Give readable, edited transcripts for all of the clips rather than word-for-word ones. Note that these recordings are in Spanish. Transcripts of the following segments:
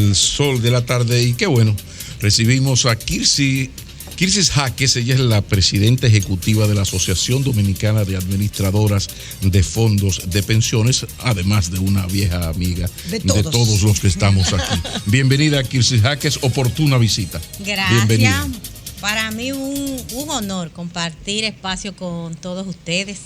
el sol de la tarde y qué bueno, recibimos a Kirsis Jaques. Ella es la presidenta ejecutiva de la Asociación Dominicana de Administradoras de Fondos de Pensiones, además de una vieja amiga de todos los que estamos aquí. Bienvenida, Kirsis Jaques, oportuna visita. Gracias. Bienvenida. Para mí un honor compartir espacio con todos ustedes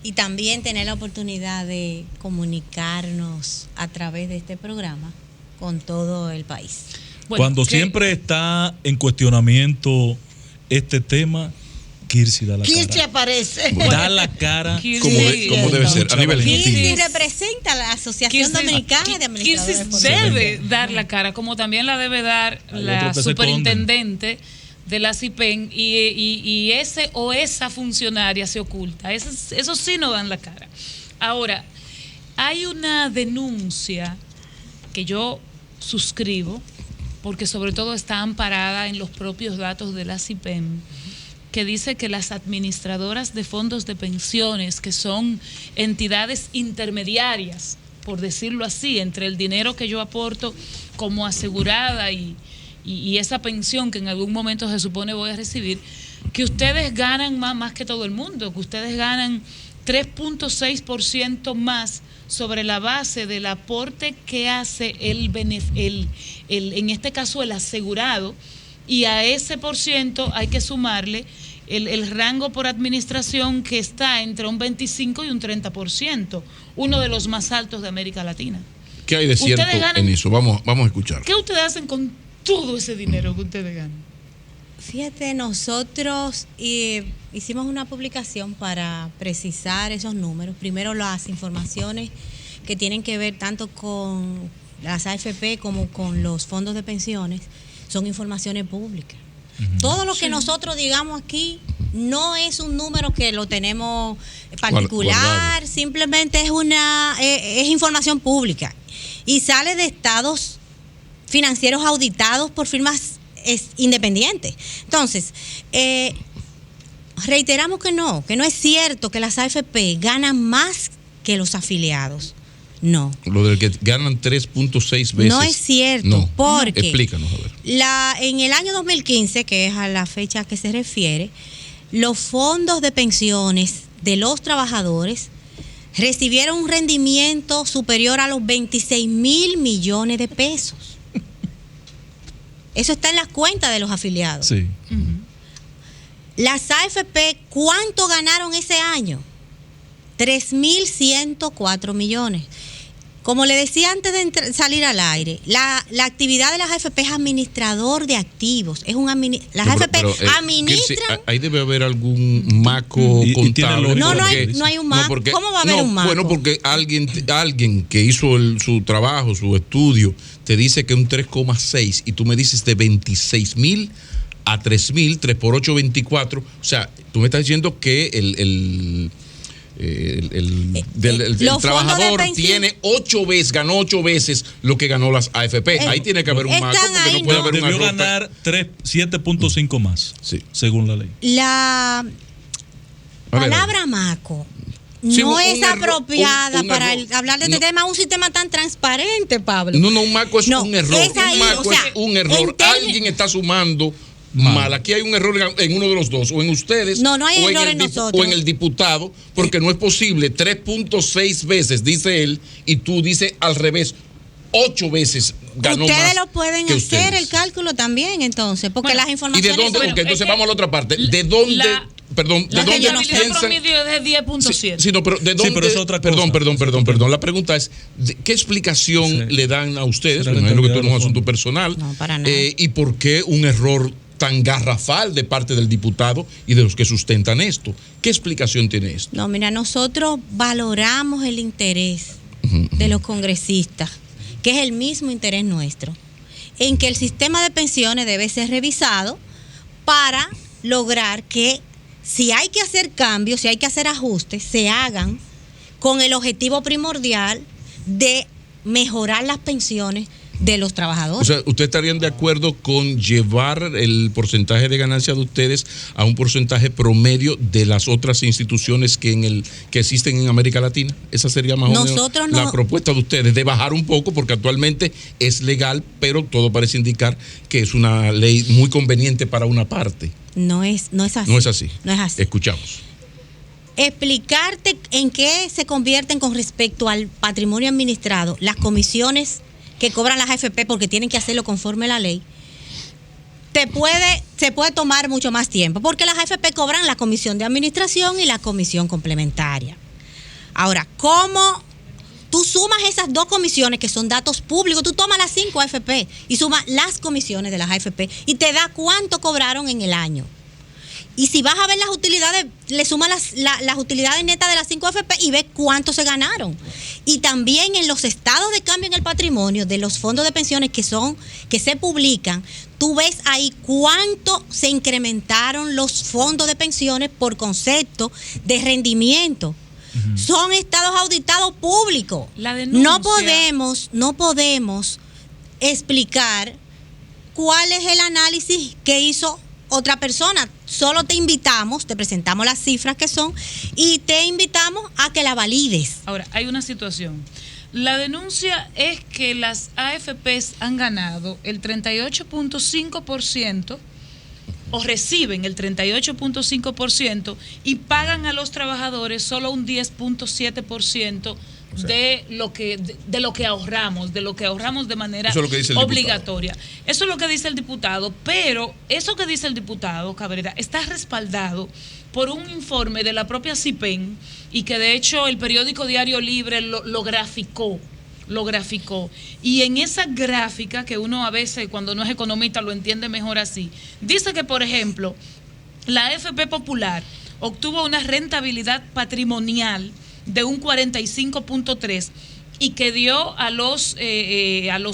y también tener la oportunidad de comunicarnos a través de este programa con todo el país. Bueno, cuando siempre está en cuestionamiento este tema, Kirsis da la cara. Kirsis aparece. Da la cara como debe ser. A nivel Kirsis representa a la Asociación Dominicana de Administradores de Fondos. Kirsis debe dar la cara, como también la debe dar la superintendente de la CIPEN, y ese o esa funcionaria se oculta. Eso sí no dan la cara. Ahora, hay una denuncia que yo suscribo, porque sobre todo está amparada en los propios datos de la CIPEN, que dice que las administradoras de fondos de pensiones, que son entidades intermediarias, por decirlo así, entre el dinero que yo aporto como asegurada y esa pensión que en algún momento se supone voy a recibir, que ustedes ganan más que todo el mundo, que ustedes ganan 3.6% más sobre la base del aporte que hace en este caso el asegurado, y a ese por ciento hay que sumarle el rango por administración, que está entre un 25 y un 30%, uno de los más altos de América Latina. ¿Qué hay de cierto en eso? Vamos a escuchar. ¿Qué ustedes hacen con todo ese dinero que ustedes ganan? Fíjate, nosotros hicimos una publicación para precisar esos números. Primero, las informaciones que tienen que ver tanto con las AFP como con los fondos de pensiones son informaciones públicas. Todo lo que nosotros digamos aquí no es un número que lo tenemos particular, simplemente es información pública y sale de estados financieros auditados por firmas independientes. Entonces, reiteramos que no es cierto que las AFP ganan más que los afiliados. No. Lo del que ganan 3.6 veces. No es cierto, no. porque explícanos, a ver. En el año 2015, que es a la fecha a que se refiere, los fondos de pensiones de los trabajadores recibieron un rendimiento superior a los 26,000 millones de pesos. Eso está en las cuentas de los afiliados. Sí. Las AFP, ¿cuánto ganaron ese año? 3,104 millones. Como le decía antes de salir al aire, la actividad de las AFP es administrador de activos. Las AFP administran. Ahí debe haber algún maco contable. No hay un maco. ¿Cómo va a haber un maco? Bueno, porque alguien que hizo su trabajo, su estudio, te dice que un 3,6 y tú me dices de 26,000 a 3,000, 3 por 8, 24. O sea, tú me estás diciendo que el trabajador ganó 8 veces lo que ganó las AFP. Ahí tiene que haber un maco, porque no puede haber un debió ganar 7.5 más, sí, según la ley. La palabra maco no es apropiada para hablar de este tema, un sistema tan transparente, Pablo. No, un maco es un error. Es un error. Alguien está sumando mal. Aquí hay un error en uno de los dos, o en ustedes, no hay error en nosotros, o en el diputado, porque no es posible 3.6 veces, dice él, y tú dices al revés, 8 veces ganó ustedes más. Lo pueden que hacer ustedes. El cálculo también, entonces, porque las informaciones. ¿Y de dónde? Porque entonces vamos a la otra parte. ¿De dónde? Perdón, ¿de dónde piensan? El promedio es de 10.7. Sí, no, pero ¿de dónde? pero es otra cosa. Perdón. La pregunta es, ¿qué explicación le dan a ustedes? Me imagino que esto no es un asunto personal. No, para nada. ¿Y por qué un error tan garrafal de parte del diputado y de los que sustentan esto? ¿Qué explicación tiene esto? No, mira, nosotros valoramos el interés de los congresistas, que es el mismo interés nuestro, en que el sistema de pensiones debe ser revisado para lograr que si hay que hacer cambios, si hay que hacer ajustes, se hagan con el objetivo primordial de mejorar las pensiones de los trabajadores. O sea, ¿ustedes estarían de acuerdo con llevar el porcentaje de ganancia de ustedes a un porcentaje promedio de las otras instituciones que existen en América Latina? Esa sería más o menos la propuesta de ustedes, de bajar un poco, porque actualmente es legal, pero todo parece indicar que es una ley muy conveniente para una parte. No es así. No es así. No es así. Escuchamos. Explicarte en qué se convierten con respecto al patrimonio administrado las comisiones que cobran las AFP, porque tienen que hacerlo conforme a la ley, se puede tomar mucho más tiempo, porque las AFP cobran la comisión de administración y la comisión complementaria. Ahora, ¿cómo tú sumas esas dos comisiones que son datos públicos? Tú tomas las 5 AFP y sumas las comisiones de las AFP y te da cuánto cobraron en el año. Y si vas a ver las utilidades, le sumas las utilidades netas de las 5 AFP y ves cuánto se ganaron. Y también en los estados de cambio en el patrimonio de los fondos de pensiones que se publican, tú ves ahí cuánto se incrementaron los fondos de pensiones por concepto de rendimiento. Uh-huh. Son estados auditados públicos. La denuncia. No podemos explicar cuál es el análisis que hizo otra persona. Solo te presentamos las cifras que son y te invitamos a que la valides. Ahora, hay una situación. La denuncia es que las AFPs han ganado el 38.5% o reciben el 38.5% y pagan a los trabajadores solo un 10.7% de lo que ahorramos de manera obligatoria. Eso es lo que dice el diputado, pero eso que dice el diputado Cabrera está respaldado por un informe de la propia CIPEN y que de hecho el periódico Diario Libre lo graficó. Y en esa gráfica, que uno a veces cuando no es economista lo entiende mejor así, dice que, por ejemplo, la AFP Popular obtuvo una rentabilidad patrimonial de un 45.3 y que dio a los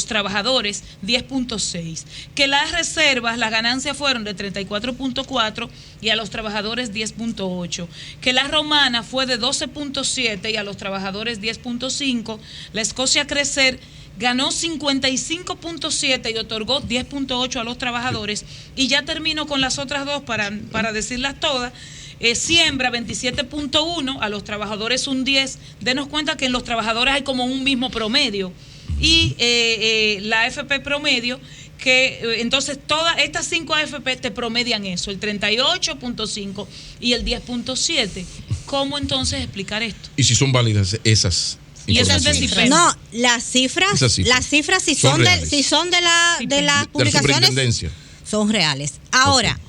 trabajadores 10.6, que las reservas, las ganancias fueron de 34.4 y a los trabajadores 10.8, que la Romana fue de 12.7 y a los trabajadores 10.5, la Escocia Crecer ganó 55.7 y otorgó 10.8 a los trabajadores, y ya termino con las otras dos para decirlas todas. Siembra 27.1, a los trabajadores un 10. Denos cuenta que en los trabajadores hay como un mismo promedio. Y la AFP promedio, que entonces todas estas 5 AFP te promedian eso, el 38.5 y el 10.7. ¿Cómo entonces explicar esto? ¿Y si son válidas esas? Y esas de CIPEN. No, las cifras si son de las publicaciones son reales. Ahora, okay.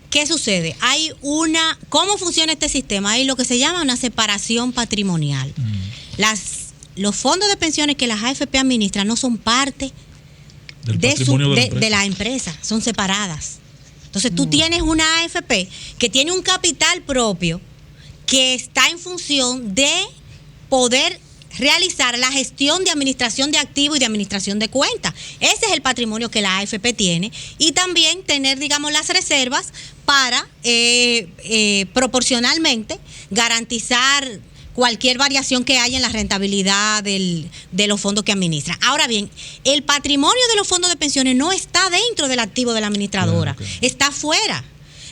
¿Qué sucede? ¿Cómo funciona este sistema? Hay lo que se llama una separación patrimonial. Los fondos de pensiones que las AFP administran no son parte de la empresa, son separadas. Entonces tú tienes una AFP que tiene un capital propio que está en función de poder realizar la gestión de administración de activos y de administración de cuentas. Ese es el patrimonio que la AFP tiene, y también tener, digamos, las reservas para proporcionalmente garantizar cualquier variación que haya en la rentabilidad de los fondos que administran. Ahora bien, el patrimonio de los fondos de pensiones no está dentro del activo de la administradora, está fuera.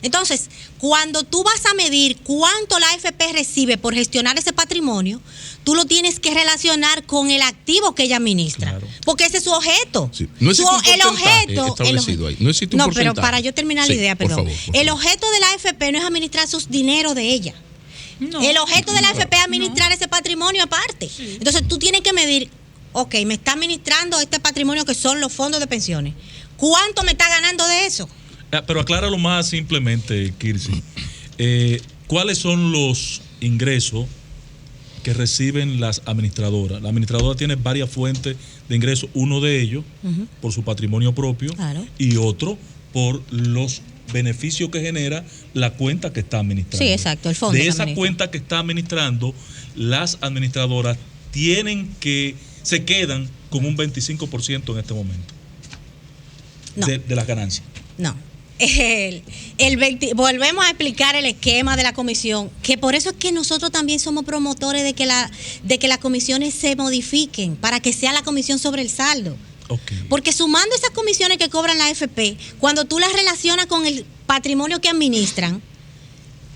Entonces, cuando tú vas a medir cuánto la AFP recibe por gestionar ese patrimonio, tú lo tienes que relacionar con el activo que ella administra, claro, porque ese es su objeto. Sí. No existe un porcentaje establecido ahí. No existe un porcentaje. No, pero para yo terminar la idea, perdón. Por favor. El objeto de la AFP no es administrar sus dineros de ella. No, el objeto de la AFP es administrar ese patrimonio aparte. Sí. Entonces, tú tienes que medir, ok, me está administrando este patrimonio que son los fondos de pensiones. ¿Cuánto me está ganando de eso? Pero acláralo más simplemente, Kirsi. ¿Cuáles son los ingresos que reciben las administradoras? La administradora tiene varias fuentes de ingresos, uno de ellos por su patrimonio propio, claro, y otro por los beneficios que genera la cuenta que está administrando. Sí, exacto, el fondo. De esa cuenta que está administrando, las administradoras se quedan con un 25% en este momento de las ganancias. No. Volvemos a explicar el esquema de la comisión, que por eso es que nosotros también somos promotores de que las comisiones se modifiquen para que sea la comisión sobre el saldo. Okay. Porque sumando esas comisiones que cobran la AFP, cuando tú las relacionas con el patrimonio que administran,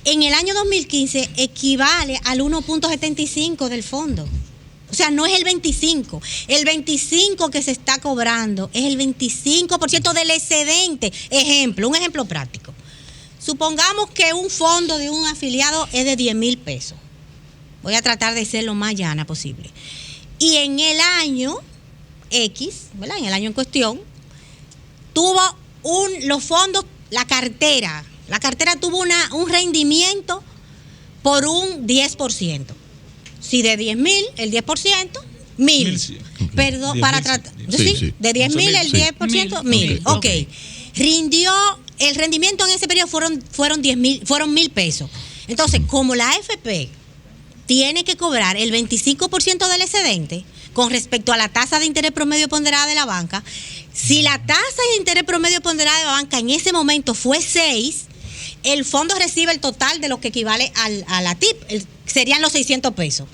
en el año 2015 equivale al 1.75 del fondo. O sea, no es el 25. El 25 que se está cobrando es el 25% del excedente. Un ejemplo práctico. Supongamos que un fondo de un afiliado es de 10,000 pesos. Voy a tratar de ser lo más llana posible. Y en el año X, ¿verdad? En el año en cuestión, tuvo los fondos, la cartera tuvo un rendimiento por un 10%. Si de 10,000, el 10%, 1,000. Perdón, para tratar. Sí, de 10,000, el 10%, 1,000. Ok. El rendimiento en ese periodo fueron 1,000 pesos. Entonces, como la AFP tiene que cobrar el 25% del excedente con respecto a la tasa de interés promedio ponderada de la banca, si la tasa de interés promedio ponderada de la banca en ese momento fue 6, el fondo recibe el total de lo que equivale a la TIP, serían los 600 pesos.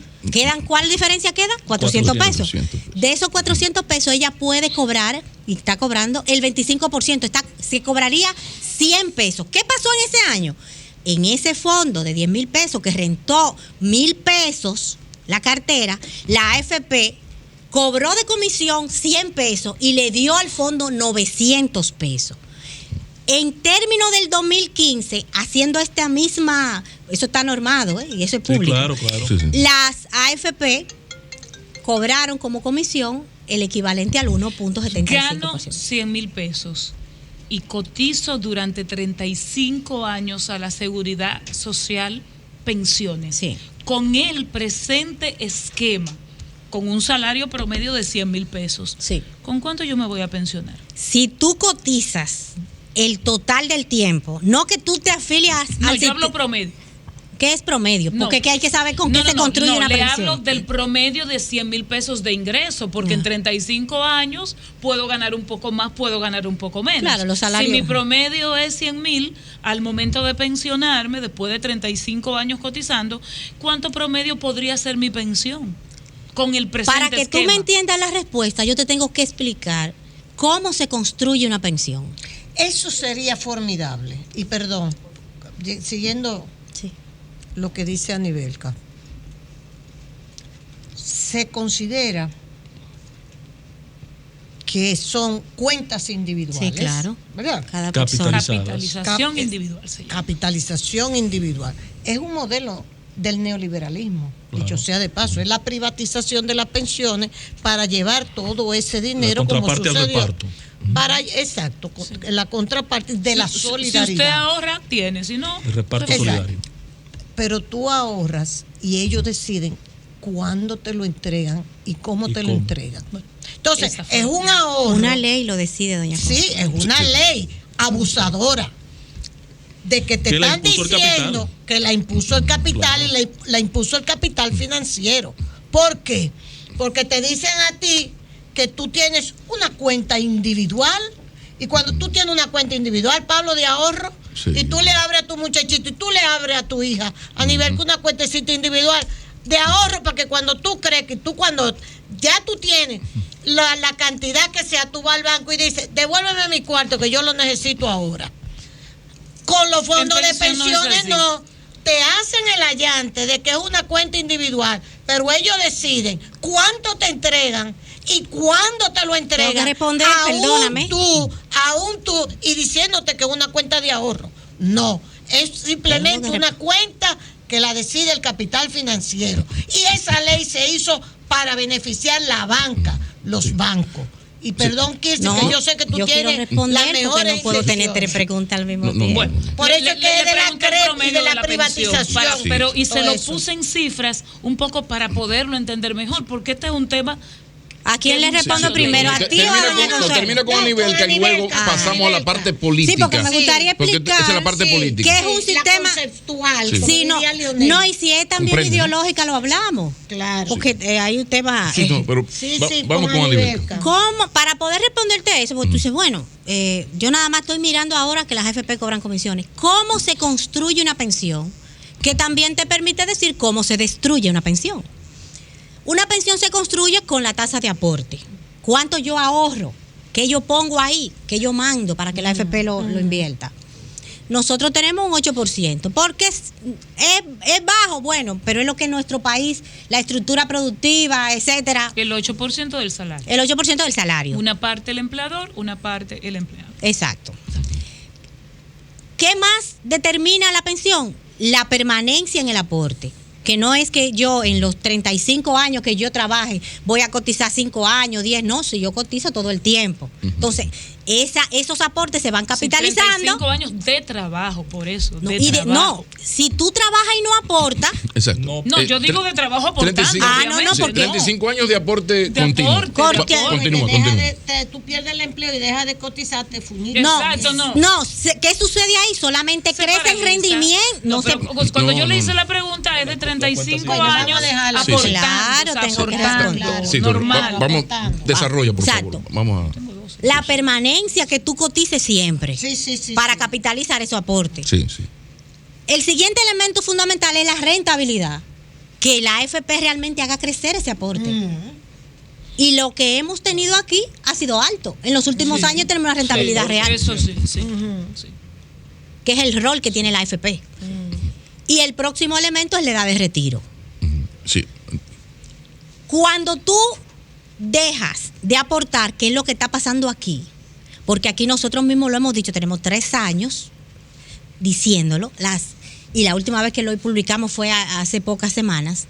¿Cuál diferencia queda? 400 pesos. De esos 400 pesos ella puede cobrar, y está cobrando, el 25%. Se cobraría 100 pesos. ¿Qué pasó en ese año? En ese fondo de 10,000 pesos que rentó 1,000 pesos la cartera, la AFP cobró de comisión 100 pesos y le dio al fondo 900 pesos. En términos del 2015, haciendo esta misma, eso está normado, y eso es público. Sí, claro. Sí. Las AFP cobraron como comisión el equivalente al 1.75%. Gano 100,000 pesos y cotizo durante 35 años a la Seguridad Social, pensiones. Sí. Con el presente esquema, con un salario promedio de 100,000 pesos. Sí. ¿Con cuánto yo me voy a pensionar? Si tú cotizas el total del tiempo, no que tú te afilias No, al yo hablo promedio. ¿Qué es promedio? No. Porque hay que saber con qué se construye una le pensión. hablo del promedio de 100,000 pesos de ingreso, porque en 35 años puedo ganar un poco más, puedo ganar un poco menos. Claro, los salarios. Si mi promedio es 100,000, al momento de pensionarme, después de 35 años cotizando, ¿cuánto promedio podría ser mi pensión? Con el presente Para que esquema. tú me entiendas la respuesta, yo te tengo que explicar cómo se construye una pensión. Eso sería formidable. Y perdón, siguiendo lo que dice Anibelka, se considera que son cuentas individuales. Sí, claro. ¿Verdad? Cada persona. Capitalización individual. Capitalización individual. Es un modelo del neoliberalismo, dicho sea de paso, es la privatización de las pensiones para llevar todo ese dinero la contraparte como sucedió. al reparto. Exacto, la contraparte de la solidaridad. Si usted ahorra, tiene, si no, el reparto Exacto. solidario. Pero tú ahorras y ellos deciden cuándo te lo entregan y cómo te lo entregan. Entonces, es un ahorro. Una ley lo decide, doña Consuelo. Sí, es una ley abusadora. De que te están diciendo que la impuso el capital, claro. Y la impuso el capital financiero. ¿Por qué? Porque te dicen a ti que tú tienes una cuenta individual, y cuando tú tienes una cuenta individual, Pablo, de ahorro, sí. Y tú le abres a tu muchachito y tú le abres a tu hija a nivel que una cuentecita individual de ahorro, para que cuando tú crees que cuando ya tú tienes la cantidad que sea, tú vas al banco y dices, devuélveme mi cuarto que yo lo necesito ahora. Con los fondos de pensiones no, te hacen el allante de que es una cuenta individual, pero ellos deciden cuánto te entregan y cuándo te lo entregan. Tengo que responder, perdóname. Aún tú, y diciéndote que es una cuenta de ahorro. No, es simplemente una cuenta que la decide el capital financiero. Y esa ley se hizo para beneficiar la banca, los bancos. Y perdón, Kirsi, que yo sé que tú tienes la mejor. No puedo tener 3 preguntas al mismo tiempo. Bueno, por eso es que es de la CREP y de la privatización. Pero se lo puse en cifras un poco para poderlo entender mejor, porque este es un tema. ¿A quién le respondo primero? ¿A ti o a doña Consuelo? Termina con Anibelka y luego pasamos a la parte política. Sí, porque me gustaría explicar. Esa es la parte política. Que es un sistema conceptual. Sí, no, y si es también ideológica, lo hablamos. Claro. Porque hay un tema. Vamos con Anibelka. ¿Cómo? Para poder responderte eso, porque tú dices, bueno, yo nada más estoy mirando ahora que las AFP cobran comisiones. ¿Cómo se construye una pensión? Que también te permite decir cómo se destruye una pensión. Una pensión se construye con la tasa de aporte. cuánto yo ahorro, qué yo pongo ahí, qué yo mando para que la AFP lo invierta. Nosotros tenemos un 8%, porque es bajo, bueno, pero es lo que en nuestro país, la estructura productiva, etcétera. El 8% del salario. El 8% del salario. Una parte el empleador, una parte el empleado. Exacto. ¿Qué más determina la pensión? La permanencia en el aporte. Que no es que yo en los 35 años que yo trabaje voy a cotizar 5 años, 10, no, si yo cotizo todo el tiempo. Entonces, esos aportes se van capitalizando. 35 años de trabajo, por eso. Si tú trabajas y no aportas. Exacto. No, yo digo de trabajo aportando. 35 años de aporte continuo. Continúa. Tú pierdes el empleo y dejas de cotizar, te fuñiste. No, ¿qué sucede ahí? Solamente crece el rendimiento. Cuando yo le hice la pregunta, es de 35 años aportando. Claro, tengo que responder. Sí, normal. Vamos, desarrolla, por favor. Vamos a... La permanencia que tú cotices siempre para capitalizar esos aportes. Sí. El siguiente elemento fundamental es la rentabilidad, que la AFP realmente haga crecer ese aporte. Y lo que hemos tenido aquí ha sido alto. En los últimos años tenemos una rentabilidad real. Eso sí. Que es el rol que tiene la AFP. Y el próximo elemento es la edad de retiro. Sí. Cuando tú dejas de aportar, ¿qué es lo que está pasando aquí? Porque aquí nosotros mismos lo hemos dicho, tenemos 3 años diciéndolo, y la última vez que lo publicamos fue hace pocas semanas.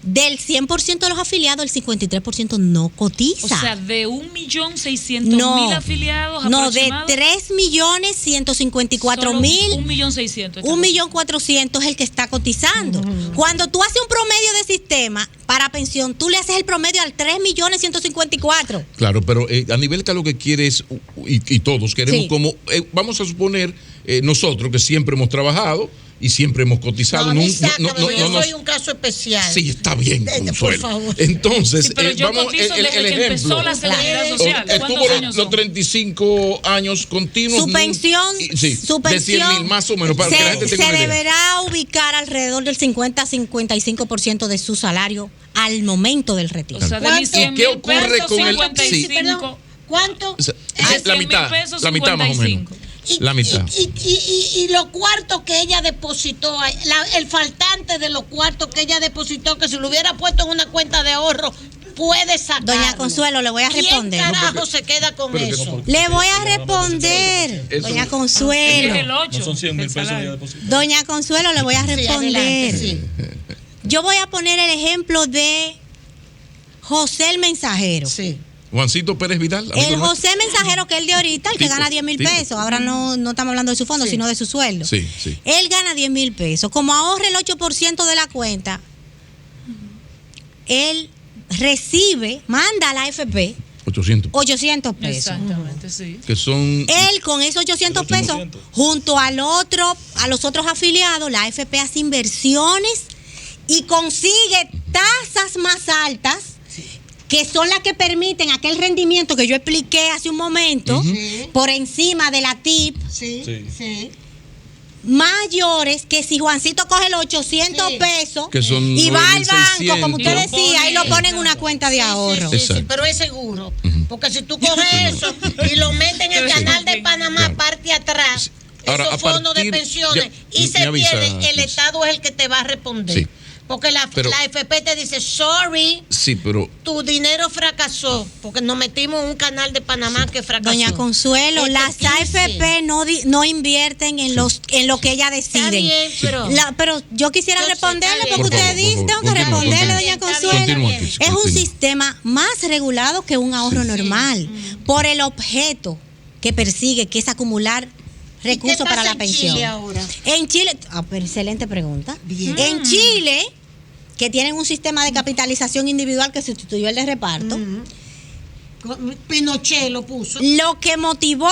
Del 100% de los afiliados, el 53% no cotiza. O sea, de 1.600.000 afiliados aproximados. No, de 3.154.000. 1.600.000. 1.400.000 es el que está cotizando. Cuando tú haces un promedio de sistema para pensión, tú le haces el promedio al 3.154.000. Claro, pero a nivel que lo que quieres, y todos queremos como, vamos a suponer, nosotros que siempre hemos trabajado y siempre hemos cotizado. Yo soy un caso especial. Sí, está bien, Consuelo. Por favor. Sí, Entonces, pero yo vamos, cotizo desde que ejemplo. empezó la seguridad social. Estuvo los 35 años continuos. Su pensión, de 100.000 más o menos, para que la gente tenga se una idea. deberá ubicar alrededor del 50-55% de su salario al momento del retiro. O sea, de mis 100 ¿Qué ocurre pesos, con el 55. ¿Cuánto? La mitad, la mitad más o menos. La mitad. Y los cuartos que ella depositó, el faltante de los cuartos que ella depositó, que si lo hubiera puesto en una cuenta de ahorro, puede sacarlo. Doña Consuelo, le voy a responder. ¿Quién carajo se queda con eso? Le voy a responder, doña Consuelo. No son 100.000 pesos ya depositados. Doña Consuelo, le voy a responder. Sí. Yo voy a poner el ejemplo de José el Mensajero. Sí. Juancito Pérez Vidal. El José Mensajero, que es el de ahorita, el que gana 10.000 pesos. Ahora no estamos hablando de su fondo, sino de su sueldo. Sí. Él gana 10.000 pesos. Como ahorra el 8% de la cuenta, él manda a la AFP 800 pesos. Exactamente, sí. Que son... Él con esos 800 pesos, junto a los otros afiliados, la AFP hace inversiones y consigue tasas más altas, que son las que permiten aquel rendimiento que yo expliqué hace un momento, por encima de la TIP, mayores que si Juancito coge los 800 pesos que son y va al 9.600, banco, como usted decía, y lo pone en una cuenta de ahorro. Sí, pero es seguro. Porque si tú coges eso y lo metes en el canal de Panamá, parte atrás, esos fondos de pensiones, y se pierde, el Estado es el que te va a responder. Sí. Porque la AFP te dice, sorry, tu dinero fracasó, porque nos metimos en un canal de Panamá que fracasó. Doña Consuelo, las AFP no invierten en lo que ellas deciden. Está bien, pero yo quisiera responderle, porque usted dice, tengo que responderle, doña Consuelo. Es un sistema más regulado que un ahorro normal, por el objeto que persigue, que es acumular recursos para la pensión. Chile ahora? En Chile, excelente pregunta. Bien. En Chile, que tienen un sistema de capitalización individual que sustituyó el de reparto. Pinochet lo puso. Lo que motivó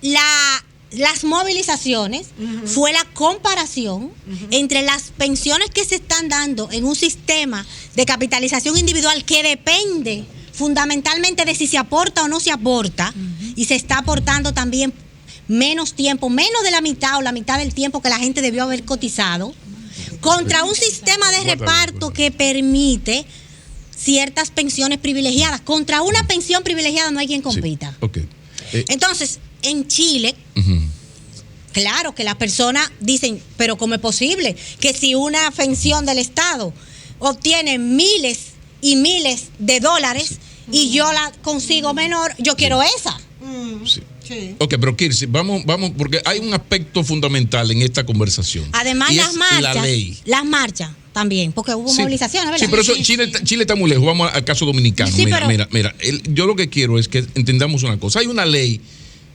las movilizaciones fue la comparación entre las pensiones que se están dando en un sistema de capitalización individual que depende fundamentalmente de si se aporta o no se aporta, y se está aportando también menos tiempo, menos de la mitad o la mitad del tiempo que la gente debió haber cotizado, contra un sistema de reparto que permite ciertas pensiones privilegiadas. Contra una pensión privilegiada no hay quien compita. Sí. Okay. Entonces, en Chile, claro que las personas dicen, pero ¿cómo es posible que si una pensión del Estado obtiene miles y miles de dólares y yo la consigo menor, yo quiero esa? Sí. Sí. Ok, pero Kirsi, vamos, porque hay un aspecto fundamental en esta conversación. Además, las marchas. La ley. Las marchas también, porque hubo movilizaciones, ¿verdad? Sí, pero eso, Chile está muy lejos. Vamos al caso dominicano. Sí, mira, yo lo que quiero es que entendamos una cosa. Hay una ley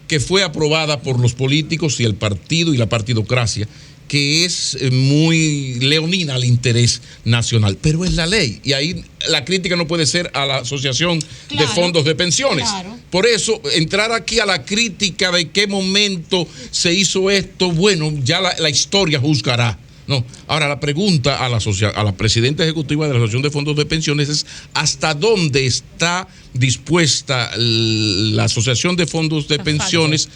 que fue aprobada por los políticos y el partido y la partidocracia, que es muy leonina al interés nacional, pero es la ley, y ahí la crítica no puede ser a la Asociación de Fondos de Pensiones. Claro. Por eso, entrar aquí a la crítica de qué momento se hizo esto, bueno, ya la historia juzgará. No. Ahora, la pregunta a la presidenta ejecutiva de la Asociación de Fondos de Pensiones es ¿hasta dónde está dispuesta la Asociación de Fondos de Pensiones,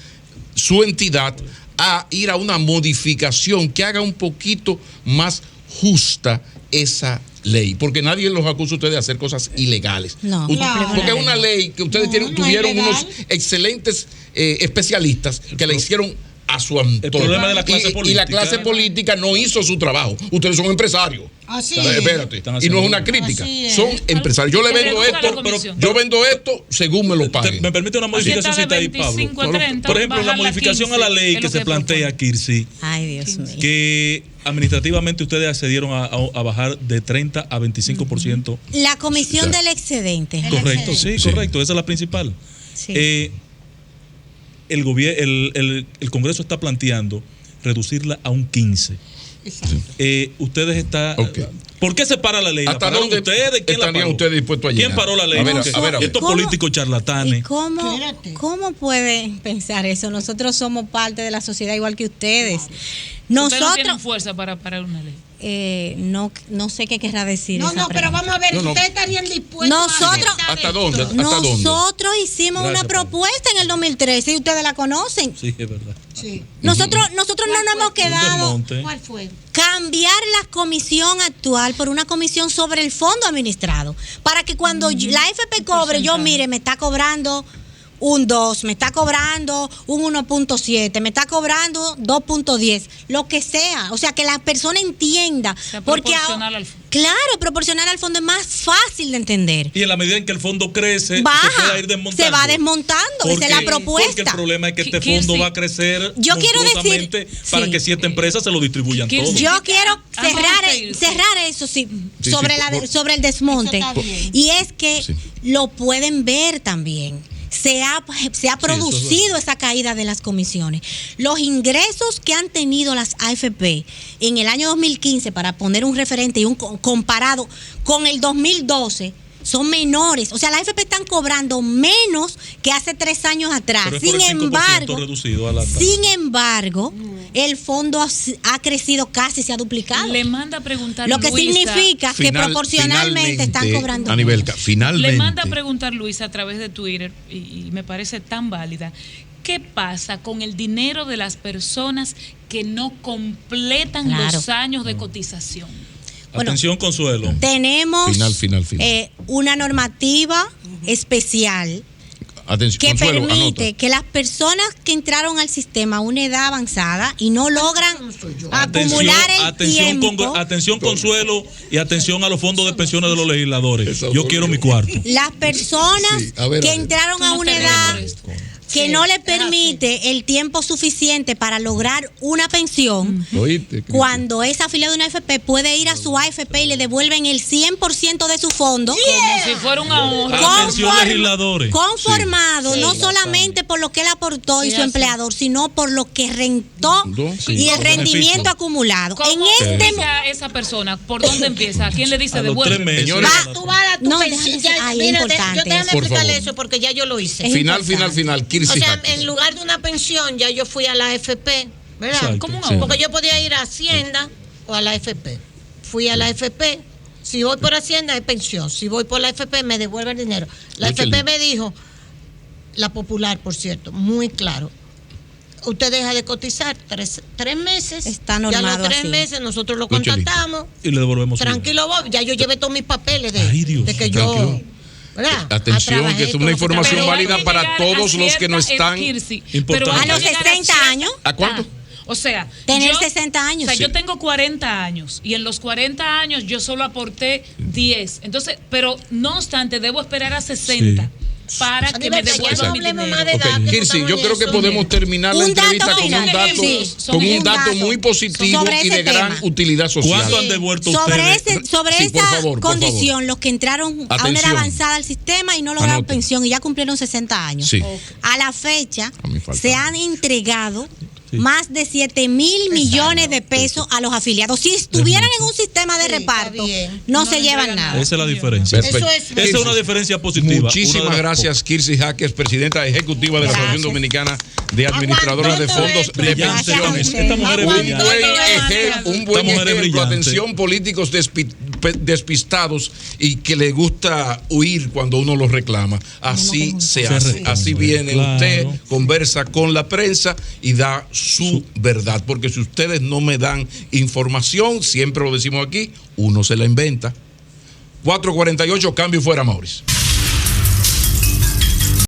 su entidad, a ir a una modificación que haga un poquito más justa esa ley? Porque nadie los acusa a ustedes de hacer cosas ilegales. No, porque es una ley que ustedes tuvieron unos excelentes especialistas que la hicieron a su antojo. El problema de la clase política. Y la clase política no hizo su trabajo. Ustedes son empresarios. Así es. Espérate. Y no es una crítica. Son empresarios. Yo le vendo esto, pero yo vendo esto según me lo paguen. Me permite una modificación ahí, Pablo. Por ejemplo, la modificación a la ley que se plantea, Kirsi. Ay, Dios mío. Que administrativamente ustedes accedieron a bajar de 30 a 25%. La comisión del excedente. Correcto, sí, correcto. Esa es la principal. Sí. El Congreso está planteando reducirla a un 15%. Ustedes están... Okay. ¿Por qué se para la ley? ¿Hasta dónde ustedes? ¿Quién la paró? ¿Ustedes dispuestos a llegar? ¿Quién paró la ley? Estos políticos charlatanes. ¿Cómo pueden pensar eso? Nosotros somos parte de la sociedad igual que ustedes. Nosotros no tienen fuerza para parar una ley. No sé qué querrá decir. Pero vamos a ver, ustedes estarían dispuestos ¿Hasta dónde? Nosotros hicimos una propuesta en el 2013 y ustedes la conocen. Sí, es verdad. Sí. Nosotros no nos hemos quedado. ¿Cuál fue? Cambiar la comisión actual por una comisión sobre el fondo administrado, para que cuando la AFP cobre, yo mire, me está cobrando un 2, me está cobrando un 1.7, me está cobrando 2.10, lo que sea. O sea, que la persona entienda. Porque proporcional al fondo. Claro, proporcional al fondo es más fácil de entender. Y en la medida en que el fondo crece, se va desmontando. Esa es la propuesta. Porque el problema es que este fondo va a crecer para que 7 empresas se lo distribuyan todo. Yo quiero cerrar eso sobre el desmonte. Y es que lo pueden ver también. Se ha producido esa caída de las comisiones. Los ingresos que han tenido las AFP en el año 2015, para poner un referente y un comparado con el 2012, son menores. O sea, las AFP están cobrando menos que hace 3 años atrás. Sin embargo, el fondo ha crecido casi, se ha duplicado. Le manda a preguntar Lo que Luisa, significa que proporcionalmente están cobrando menos. Le manda a preguntar Luisa a través de Twitter, y me parece tan válida. ¿Qué pasa con el dinero de las personas que no completan los años de cotización? Atención, Consuelo. Tenemos una normativa especial que Consuelo, permite que las personas que entraron al sistema a una edad avanzada y no logran acumular el tiempo. Atención, Consuelo, y atención a los fondos de pensiones de los legisladores. Yo quiero mi cuarto. Las personas que entraron a una edad que no le permite el tiempo suficiente para lograr una pensión, cuando es afiliado a una AFP, puede ir a su AFP y le devuelven el 100% de su fondo. Como si fuera un ahorro. Atención, legisladores. Conformado no solamente por lo que él aportó y su empleador, sino por lo que rentó y el rendimiento acumulado. ¿Cómo empieza esa persona? ¿Por dónde empieza? ¿A quién le dice devuelve? Tú vas a tu pensión. Yo déjame explicarle eso porque ya yo lo hice. Final. O sea, en lugar de una pensión, ya yo fui a la AFP, ¿verdad? Porque yo podía ir a Hacienda o a la AFP. Fui a la AFP. Si voy por Hacienda, es pensión. Si voy por la AFP, me devuelve el dinero. La AFP me dijo, la Popular, por cierto, muy claro. usted deja de cotizar 3 meses. Está normado ya los 3 así. meses nosotros lo contactamos. Y le devolvemos. Tranquilo, Bob, ya yo llevé todos mis papeles de que tranquilo. yo... ¿verdad? Atención, que es una información válida para todos los que no están. Pero a los 60 años. ¿A cuánto? O sea, tener 60 años. O sea, yo tengo 40 años y en los 40 años yo solo aporté 10. Entonces, pero no obstante, debo esperar a 60. Sí. Para que me devuelvan mi dinero. Kirsi, yo creo que podemos terminar la entrevista con un dato muy positivo y de gran utilidad social. ¿Cuánto han devuelto ustedes? Sobre esa condición, los que entraron a una edad avanzada al sistema y no lograron pensión y ya cumplieron 60 años. Sí. A la fecha se han entregado más de 7,000 millones de pesos a los afiliados. Si estuvieran en un sistema de reparto, no se llevan nada. Esa es la diferencia. Esa es una diferencia positiva. Muchísimas gracias, Kirsi Jaques, presidenta ejecutiva de la Asociación Dominicana de Administradoras de Fondos de Pensiones. Esta mujer es un buen ejemplo. Atención, políticos despistados y que le gusta huir cuando uno los reclama. Así se hace. Así viene usted, conversa con la prensa y da su verdad, porque si ustedes no me dan información, siempre lo decimos aquí, uno se la inventa. 4:48, cambio fuera, Mauricio.